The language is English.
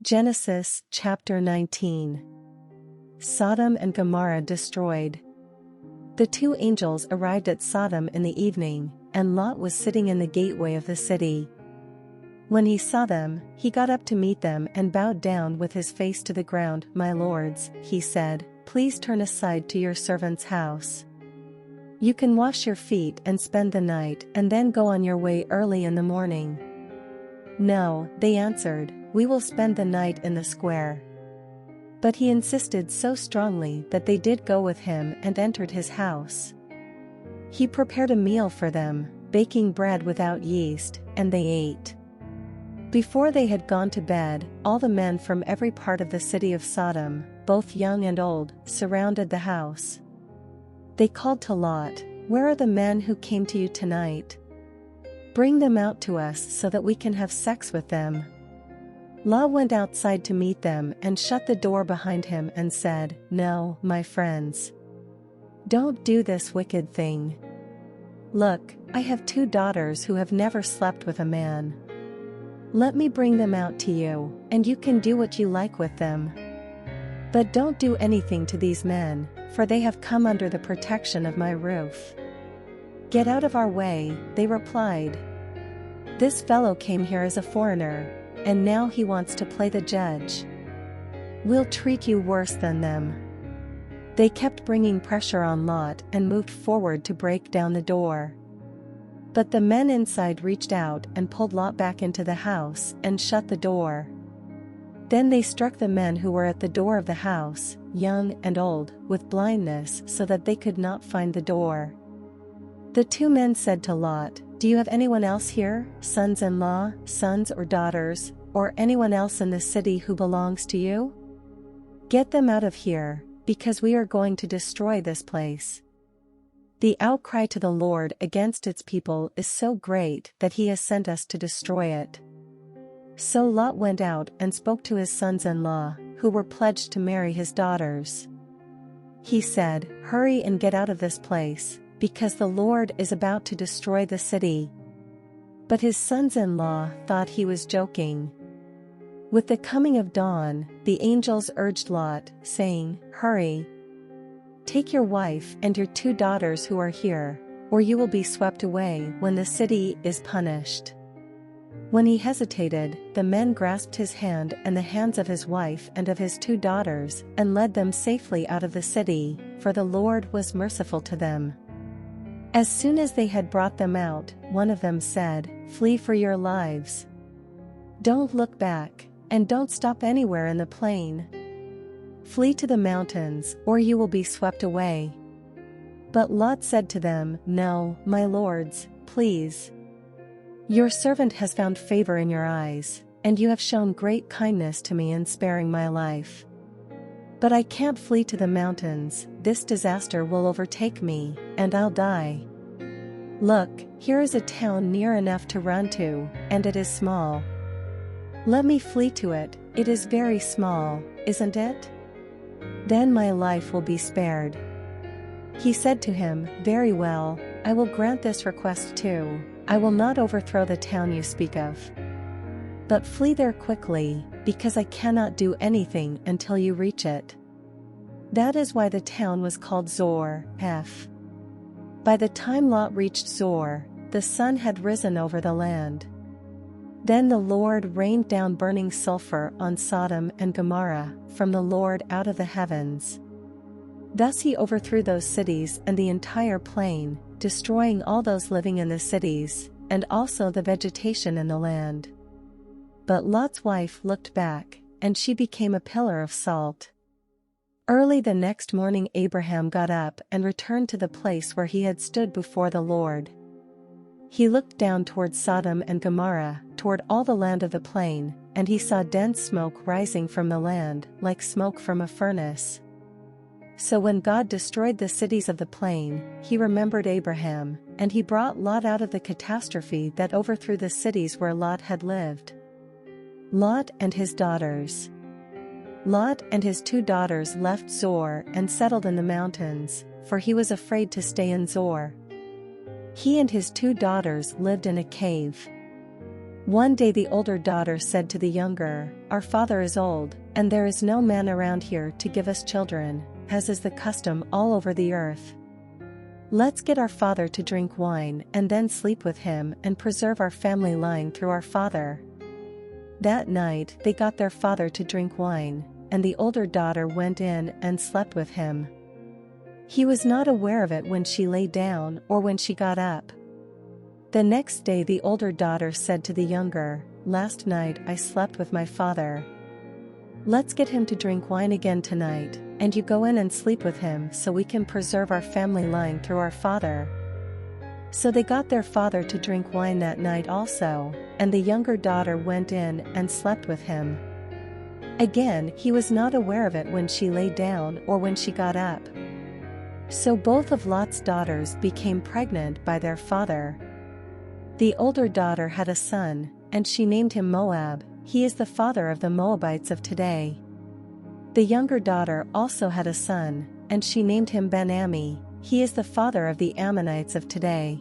Genesis chapter 19. Sodom and Gomorrah destroyed. The two angels arrived at Sodom in the evening, and Lot was sitting in the gateway of the city. When he saw them, he got up to meet them and bowed down with his face to the ground. "My lords," he said, "please turn aside to your servant's house. You can wash your feet and spend the night and then go on your way early in the morning." "No," they answered, "we will spend the night in the square." But he insisted so strongly that they did go with him and entered his house. He prepared a meal for them, baking bread without yeast, and they ate. Before they had gone to bed, all the men from every part of the city of Sodom, both young and old, surrounded the house. They called to Lot, "Where are the men who came to you tonight? Bring them out to us so that we can have sex with them." Lot went outside to meet them and shut the door behind him and said, "No, my friends. Don't do this wicked thing. Look, I have two daughters who have never slept with a man. Let me bring them out to you, and you can do what you like with them. But don't do anything to these men, for they have come under the protection of my roof." "Get out of our way," they replied. "This fellow came here as a foreigner, and now he wants to play the judge. We'll treat you worse than them." They kept bringing pressure on Lot and moved forward to break down the door. But the men inside reached out and pulled Lot back into the house and shut the door. Then they struck the men who were at the door of the house, young and old, with blindness so that they could not find the door. The two men said to Lot, "Do you have anyone else here, sons-in-law, sons or daughters, or anyone else in the city who belongs to you? Get them out of here, because we are going to destroy this place." The outcry to the Lord against its people is so great that he has sent us to destroy it. So Lot went out and spoke to his sons-in-law, who were pledged to marry his daughters. He said, "Hurry and get out of this place, because the Lord is about to destroy the city." But his sons-in-law thought he was joking. With the coming of dawn, the angels urged Lot, saying, "Hurry. Take your wife and your two daughters who are here, or you will be swept away when the city is punished." When he hesitated, the men grasped his hand and the hands of his wife and of his two daughters, and led them safely out of the city, for the Lord was merciful to them. As soon as they had brought them out, one of them said, "Flee for your lives. Don't look back, and don't stop anywhere in the plain. Flee to the mountains, or you will be swept away." But Lot said to them, "No, my lords, please. Your servant has found favor in your eyes, and you have shown great kindness to me in sparing my life. But I can't flee to the mountains, this disaster will overtake me, and I'll die. Look, here is a town near enough to run to, and it is small. Let me flee to it, it is very small, isn't it? Then my life will be spared." He said to him, "Very well, I will grant this request too. I will not overthrow the town you speak of. But flee there quickly, because I cannot do anything until you reach it." That is why the town was called Zor. By the time Lot reached Zor, the sun had risen over the land. Then the Lord rained down burning sulfur on Sodom and Gomorrah from the Lord out of the heavens. Thus he overthrew those cities and the entire plain, destroying all those living in the cities, and also the vegetation in the land. But Lot's wife looked back, and she became a pillar of salt. Early the next morning Abraham got up and returned to the place where he had stood before the Lord. He looked down toward Sodom and Gomorrah, toward all the land of the plain, and he saw dense smoke rising from the land, like smoke from a furnace. So when God destroyed the cities of the plain, he remembered Abraham, and he brought Lot out of the catastrophe that overthrew the cities where Lot had lived. Lot and his daughters. Lot and his two daughters left Zor and settled in the mountains, for he was afraid to stay in Zor. He and his two daughters lived in a cave. One day the older daughter said to the younger, "Our father is old, and there is no man around here to give us children, as is the custom all over the earth. Let's get our father to drink wine and then sleep with him and preserve our family line through our father." That night they got their father to drink wine, and the older daughter went in and slept with him. He was not aware of it when she lay down or when she got up. The next day the older daughter said to the younger, "Last night I slept with my father. Let's get him to drink wine again tonight, and you go in and sleep with him so we can preserve our family line through our father." So they got their father to drink wine that night also, and the younger daughter went in and slept with him. Again, he was not aware of it when she lay down or when she got up. So both of Lot's daughters became pregnant by their father. The older daughter had a son, and she named him Moab. He is the father of the Moabites of today. The younger daughter also had a son, and she named him Ben-Ammi. He is the father of the Ammonites of today.